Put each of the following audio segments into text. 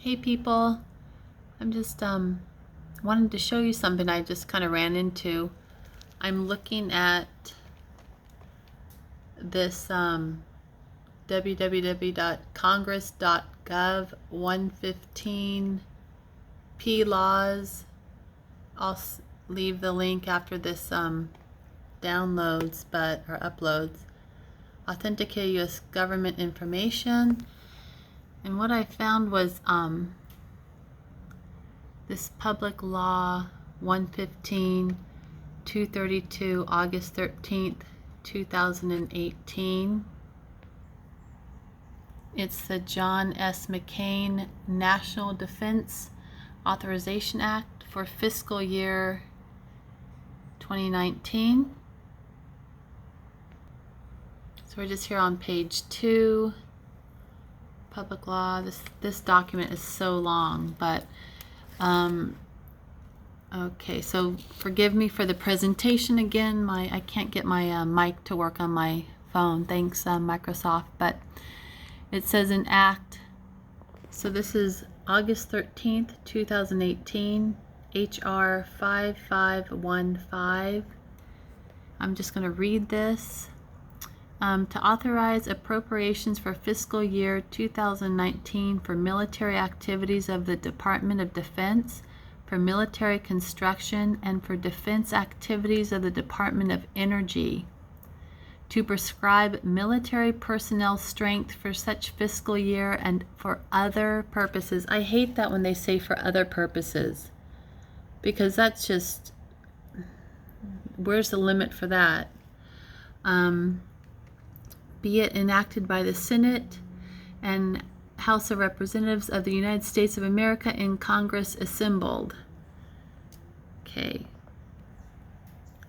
Hey people, I'm just wanted to show you something I just kind of ran into. I'm looking at this www.congress.gov 115p laws. I'll leave the link after this downloads or uploads. Authenticate U.S. government information. And what I found was this Public Law 115-232, August 13th, 2018. It's the John S. McCain National Defense Authorization Act for fiscal year 2019. So we're just here on page 2. Public law. This document is so long, but okay, so forgive me for the presentation again. I can't get my mic to work on my phone. Thanks, Microsoft. But it says an act. So this is August 13th, 2018, HR 5515. I'm just going to read this. To authorize appropriations for fiscal year 2019 for military activities of the Department of Defense, for military construction, and for defense activities of the Department of Energy. To prescribe military personnel strength for such fiscal year and for other purposes. I hate that when they say for other purposes, because that's just, where's the limit for that? Be it enacted by the Senate and House of Representatives of the United States of America in Congress assembled. Okay.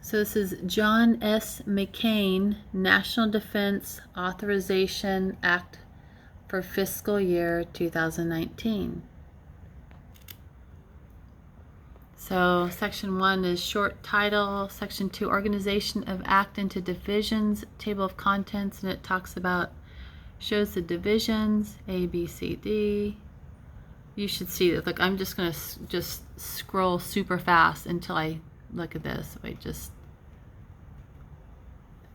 So this is John S. McCain National Defense Authorization Act for fiscal year 2019. So section 1 is short title, section 2 organization of act into divisions, table of contents, and it talks about, shows the divisions, A, B, C, D. You should see it. Look, I'm just going to just scroll super fast until I look at this.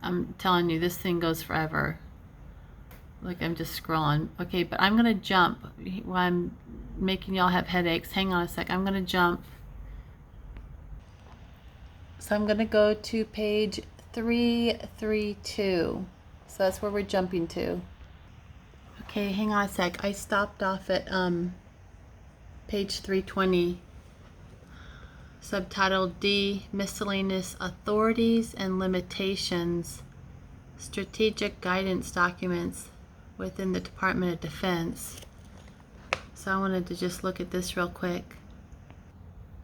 I'm telling you, this thing goes forever. Like, I'm just scrolling. Okay, but I'm going to jump while I'm making y'all have headaches. Hang on a sec. I'm going to jump. So I'm going to go to page 332. So that's where we're jumping to. Okay, hang on a sec. I stopped off at page 320. Subtitle D, Miscellaneous Authorities and Limitations, Strategic Guidance Documents within the Department of Defense. So I wanted to just look at this real quick.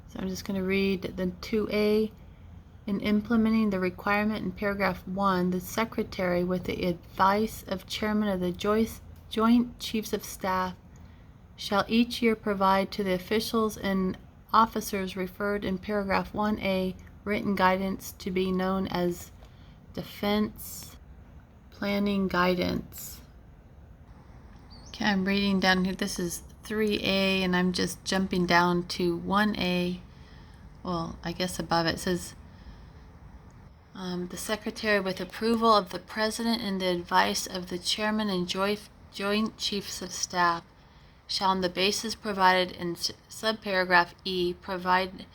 So I'm just going to read the 2A. In implementing the requirement in paragraph 1, the Secretary, with the advice of Chairman of the Joint Chiefs of Staff, shall each year provide to the officials and officers referred in paragraph 1A written guidance to be known as Defense Planning Guidance. Okay, I'm reading down here. This is 3A, and I'm just jumping down to 1A. Well, I guess above it says, the Secretary, with approval of the President and the advice of the Chairman and Joint Chiefs of Staff, shall, on the basis provided in subparagraph E, provide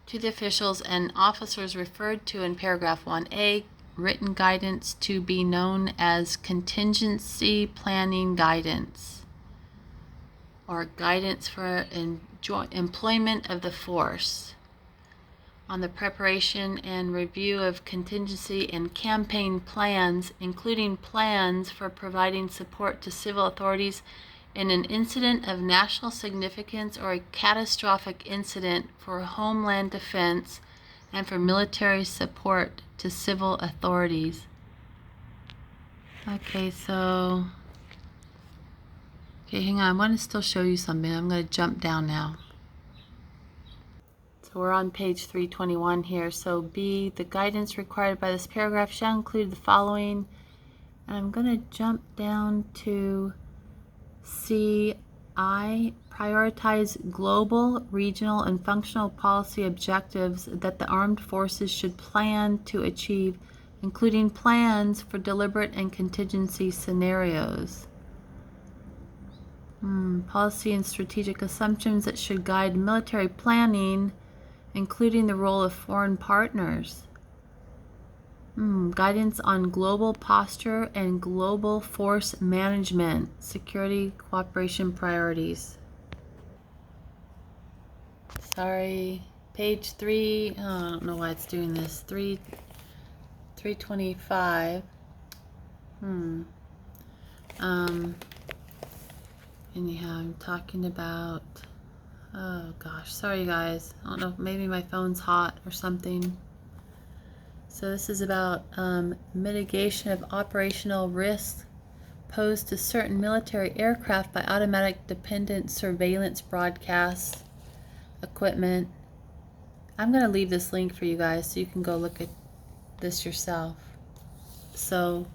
to the officials and officers referred to in paragraph 1A written guidance to be known as Contingency Planning Guidance, or Guidance for Employment of the Force, on the preparation and review of contingency and campaign plans, including plans for providing support to civil authorities in an incident of national significance or a catastrophic incident, for homeland defense, and for military support to civil authorities. Okay, so, okay, hang on. I want to still show you something. I'm going to jump down now. So we're on page 321 here. So B, the guidance required by this paragraph shall include the following. And I'm going to jump down to C, prioritize global, regional, and functional policy objectives that the armed forces should plan to achieve, including plans for deliberate and contingency scenarios. Policy and strategic assumptions that should guide military planning, including the role of foreign partners. Guidance on global posture and global force management, security cooperation priorities. Sorry, page 3, oh, I don't know why it's doing this, 325. Anyhow, I'm talking about, oh gosh, sorry guys, I don't know, maybe my phone's hot or something. So this is about mitigation of operational risks posed to certain military aircraft by automatic dependent surveillance broadcast equipment. I'm going to leave this link for you guys so you can go look at this yourself. So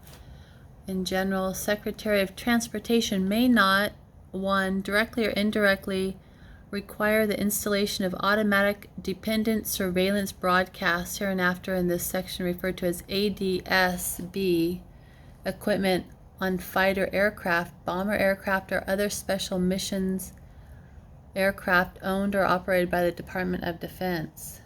in general, Secretary of Transportation may not, 1, directly or indirectly require the installation of automatic dependent surveillance broadcasts, hereinafter in this section referred to as ADS-B, equipment on fighter aircraft, bomber aircraft, or other special missions aircraft owned or operated by the Department of Defense.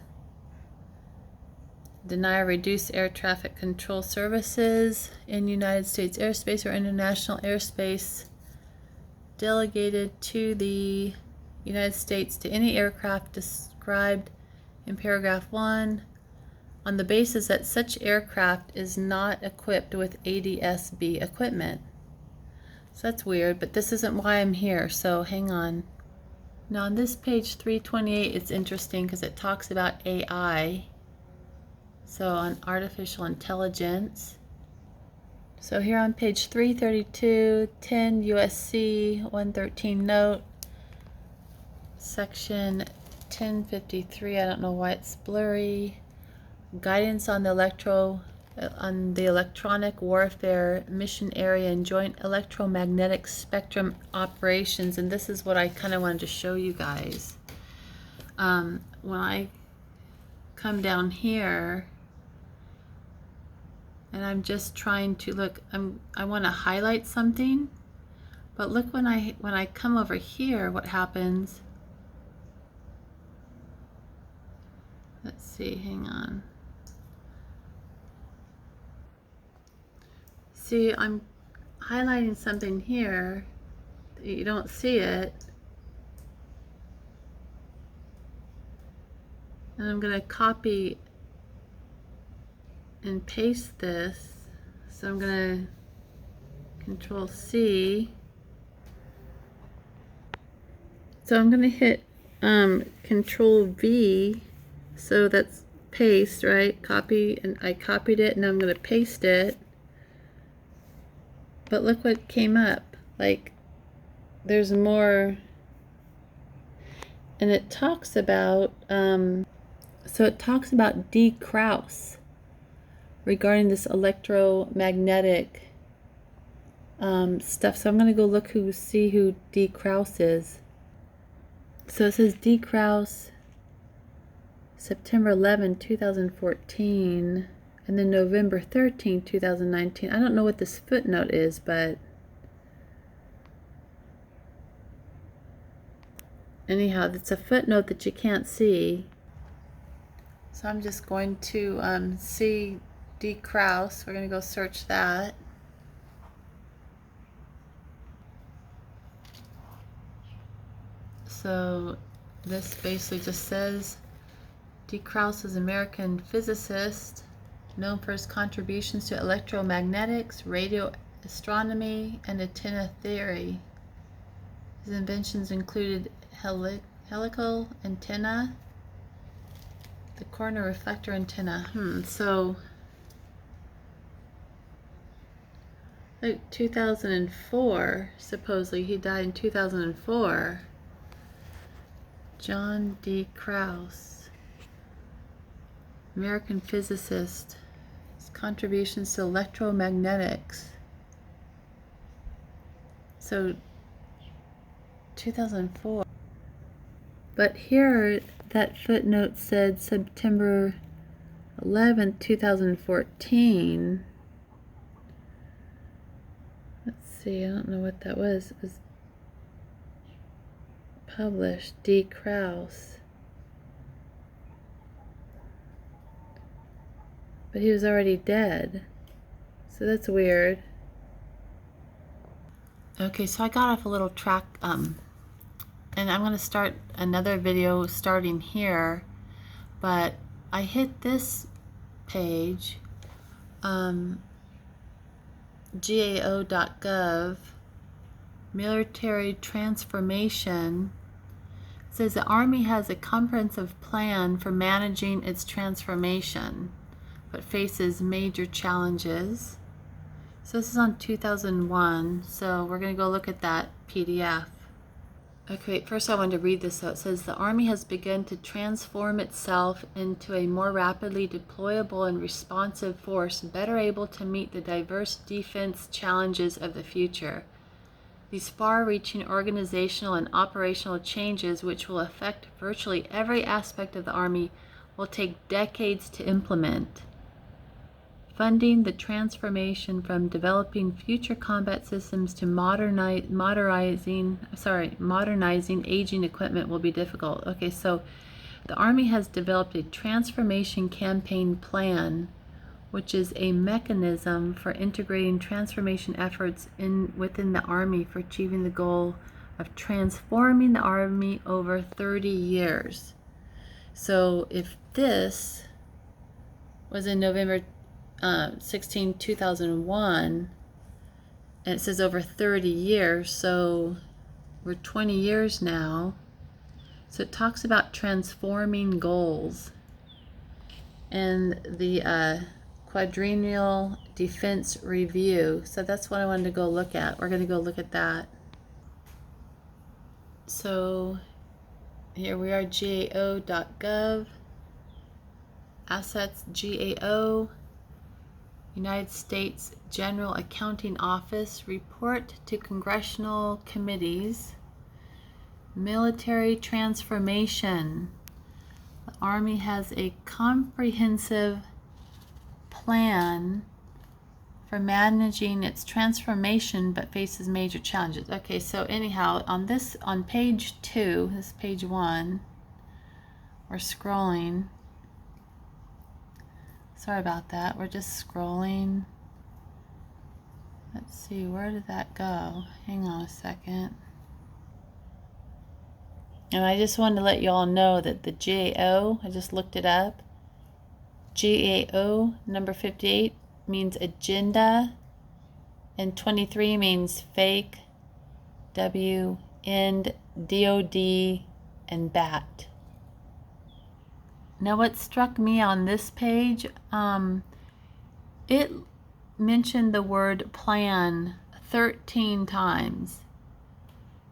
Deny or reduce air traffic control services in United States airspace or international airspace delegated to the United States to any aircraft described in paragraph 1 on the basis that such aircraft is not equipped with ADS-B equipment. So that's weird, but this isn't why I'm here, so hang on. Now on this page 328, it's interesting because it talks about AI, so on artificial intelligence. So here on page 332, 10 USC 113 note, section 1053, I don't know why it's blurry, guidance on the electronic warfare mission area and joint electromagnetic spectrum operations. And this is what I kind of wanted to show you guys. When I come down here and I'm just trying to look, I want to highlight something, but look, when I come over here, what happens? Let's see, hang on. See, I'm highlighting something here. You don't see it. And I'm going to copy and paste this. So I'm going to Control C. So I'm going to hit Control V. So that's paste, right? Copy, and I copied it, and I'm going to paste it. But look what came up. Like, there's more, and it talks about, so it talks about D. Krauss regarding this electromagnetic stuff. So I'm going to go look see who D. Krauss is. So it says D. Krauss, September 11, 2014, and then November 13, 2019. I don't know what this footnote is, but anyhow, it's a footnote that you can't see. So I'm just going to see D. Krauss. We're going to go search that. So this basically just says D. Krauss is an American physicist known for his contributions to electromagnetics, radio astronomy, and antenna theory. His inventions included helical antenna, the corner reflector antenna. So like 2004, supposedly he died in 2004. John D. Krauss, American physicist. His contributions to electromagnetics. So 2004. But here, that footnote said September 11th, 2014. Let's see, I don't know what that was. It was published, D. Krause. But he was already dead. So that's weird. Okay, so I got off a little track, and I'm going to start another video starting here, but I hit this page, gao.gov, military transformation. It says the Army has a comprehensive plan for managing its transformation, but faces major challenges. So this is on 2001, so we're going to go look at that PDF. Okay, first I wanted to read this. So it says the Army has begun to transform itself into a more rapidly deployable and responsive force, better able to meet the diverse defense challenges of the future. These far-reaching organizational and operational changes, which will affect virtually every aspect of the Army, will take decades to implement. Funding the transformation from developing future combat systems to modernizing aging equipment will be difficult. Okay, so the Army has developed a transformation campaign plan, which is a mechanism for integrating transformation efforts within the Army for achieving the goal of transforming the Army over 30 years. So if this was in November 16, 2001, and it says over 30 years, so we're 20 years now. So it talks about transforming goals and the quadrennial defense review. So that's what I wanted to go look at. We're going to go look at that. So here we are, gao.gov, assets, GAO, United States General Accounting Office, report to congressional committees, military transformation. The Army has a comprehensive plan for managing its transformation but faces major challenges. Okay, so anyhow, on page 2, this is page 1, we're scrolling. Sorry about that. We're just scrolling. Let's see, where did that go? Hang on a second. And I just wanted to let you all know that the GAO, I just looked it up. GAO number 58 means agenda, and 23 means fake, W, end, DoD, and BAT. Now what struck me on this page, it mentioned the word plan 13 times.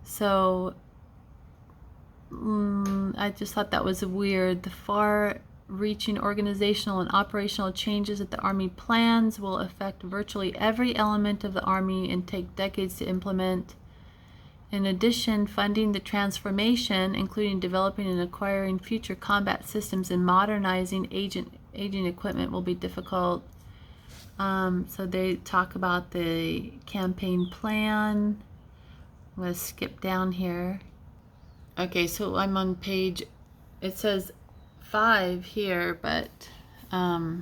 So I just thought that was weird. The far-reaching organizational and operational changes that the Army plans will affect virtually every element of the Army and take decades to implement. In addition, funding the transformation, including developing and acquiring future combat systems and modernizing aging equipment, will be difficult. So they talk about the campaign plan. I'm going to skip down here. Okay, so I'm on page, it says 5 here, but for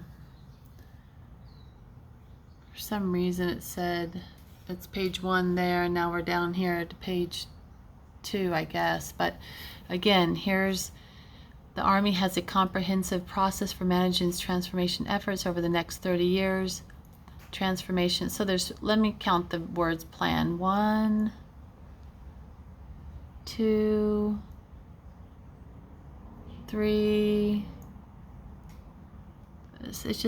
some reason it said it's page 1 there, and now we're down here to page 2, I guess. But again, here's the Army has a comprehensive process for managing its transformation efforts over the next 30 years. Transformation, so there's, let me count the words plan. 1, 2, 3. It's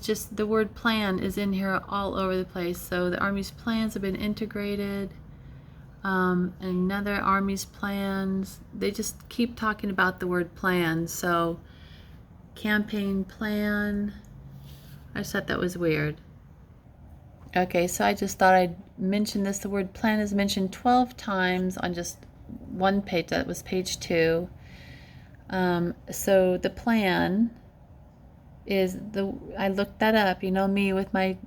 just the word plan is in here all over the place. So the Army's plans have been integrated. Another Army's plans, they just keep talking about the word plan. So campaign plan, I just thought that was weird. Okay, so I just thought I'd mention this. The word plan is mentioned 12 times on just one page. That was page 2. So the plan is I looked that up, you know me with my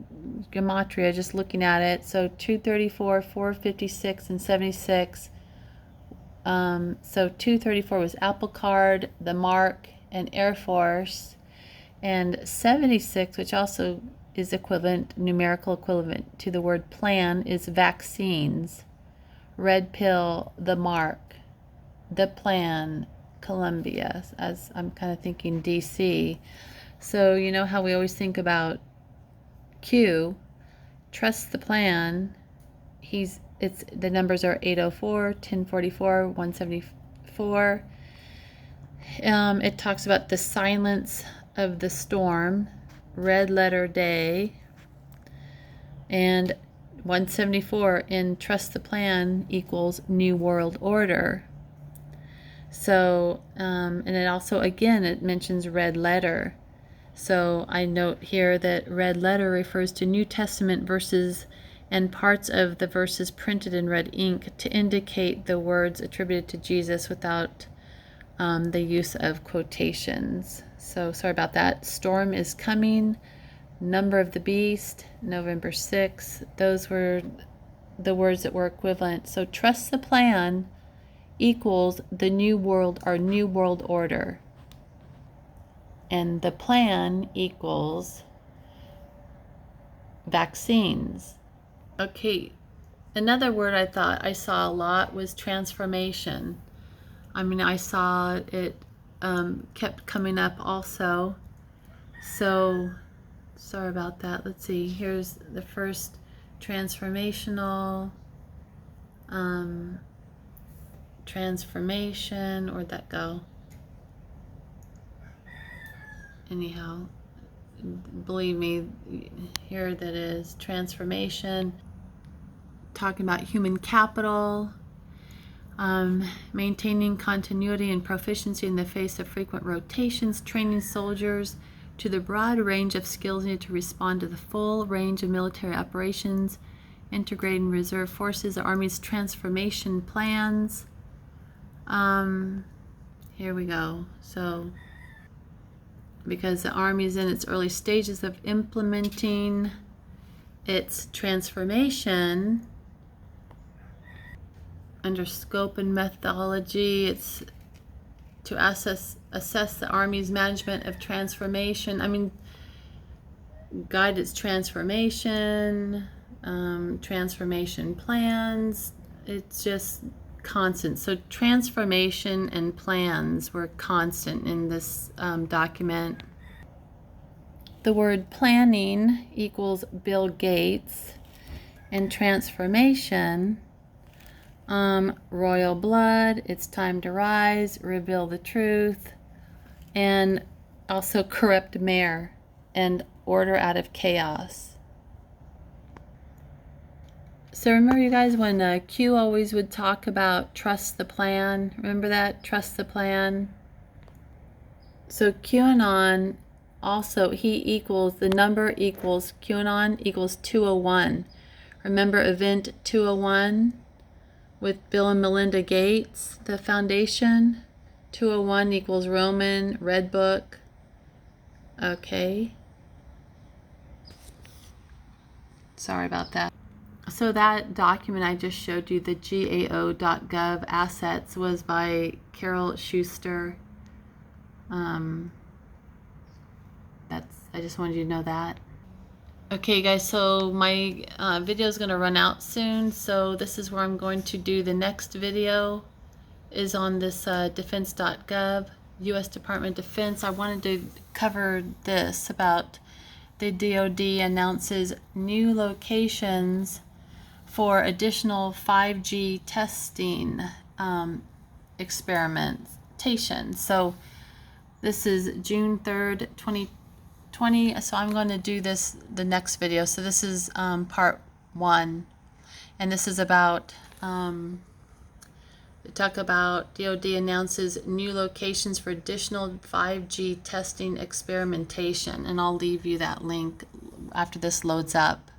gematria, just looking at it. So 234, 456, and 76. So 234 was Apple Card, the Mark, and Air Force. And 76, which also is equivalent, numerical equivalent to the word plan, is vaccines. Red pill, the Mark, the plan, Columbia, as I'm kind of thinking DC. So you know how we always think about Q, trust the plan. The numbers are 804, 1044, 174. It talks about the silence of the storm, red letter day, and 174 in trust the plan equals new world order. So, and it also, again, it mentions red letter. So I note here that red letter refers to New Testament verses and parts of the verses printed in red ink to indicate the words attributed to Jesus without the use of quotations. So sorry about that. Storm is coming. Number of the beast, November 6th. Those were the words that were equivalent. So trust the plan equals the new world, our new world order. And the plan equals vaccines. Okay, another word I thought I saw a lot was transformation. I mean, I saw it kept coming up also. So, sorry about that. Let's see. Here's the first transformational, transformation. Where'd that go? Anyhow, believe me, here that is transformation. Talking about human capital. Maintaining continuity and proficiency in the face of frequent rotations, training soldiers to the broad range of skills needed to respond to the full range of military operations, integrating reserve forces, the Army's transformation plans. Here we go. So, because the Army is in its early stages of implementing its transformation, under scope and methodology, it's to assess the Army's management of transformation. I mean, guide its transformation, transformation plans. It's just constant. So transformation and plans were constant in this document. The word planning equals Bill Gates, and transformation, royal blood, it's time to rise, reveal the truth, and also corrupt mayor and order out of chaos. So remember, you guys, when Q always would talk about trust the plan? Remember that? Trust the plan. So QAnon also, the number equals, QAnon equals 201. Remember event 201? With Bill and Melinda Gates, the foundation. 201 equals Roman, Red Book. Okay. Sorry about that. So that document I just showed you, the GAO.gov assets, was by Carol Schuster. I just wanted you to know that. Okay guys, so my video is going to run out soon, so this is where I'm going to do the next video, is on this defense.gov, U.S. Department of Defense. I wanted to cover this about the DoD announces new locations for additional 5G testing experimentation. So this is June 3rd, 2020. So I'm going to do the next video. So this is part 1, and this is about talk about DoD announces new locations for additional 5G testing experimentation, and I'll leave you that link after this loads up.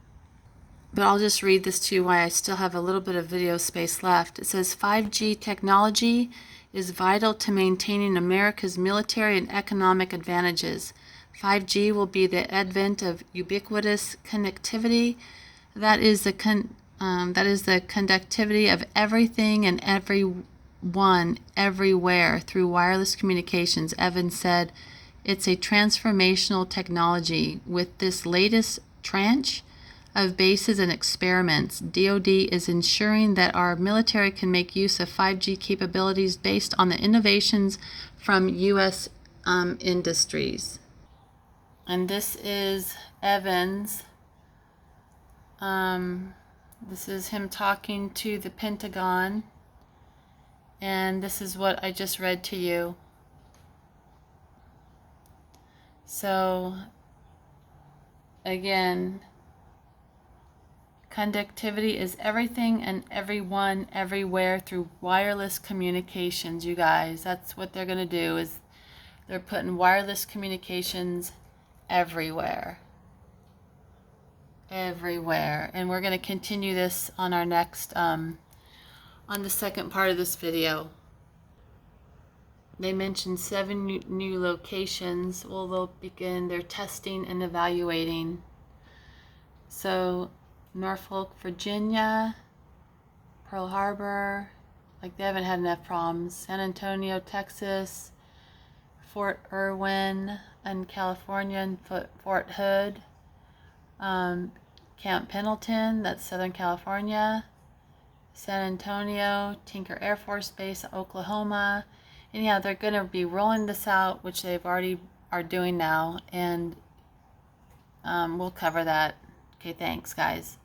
But I'll just read this to you while I still have a little bit of video space left. It says 5G technology is vital to maintaining America's military and economic advantages. 5G will be the advent of ubiquitous connectivity. That is the conductivity of everything and everyone, everywhere through wireless communications. Evans said, "It's a transformational technology. With this latest tranche of bases and experiments, DoD is ensuring that our military can make use of 5G capabilities based on the innovations from U.S. Industries." And this is Evans. This is him talking to the Pentagon. And this is what I just read to you. So, again, conductivity is everything and everyone, everywhere through wireless communications, you guys. That's what they're going to do, is they're putting wireless communications everywhere. Everywhere. And we're going to continue this on our next, on the second part of this video. They mentioned 7 new locations. Well, they'll begin their testing and evaluating. So, Norfolk, Virginia, Pearl Harbor, like they haven't had enough problems. San Antonio, Texas, Fort Irwin in California, and Fort Hood, Camp Pendleton, that's Southern California, San Antonio, Tinker Air Force Base, Oklahoma. Anyhow, they're going to be rolling this out, which they've already are doing now, and we'll cover that. Okay, thanks, guys.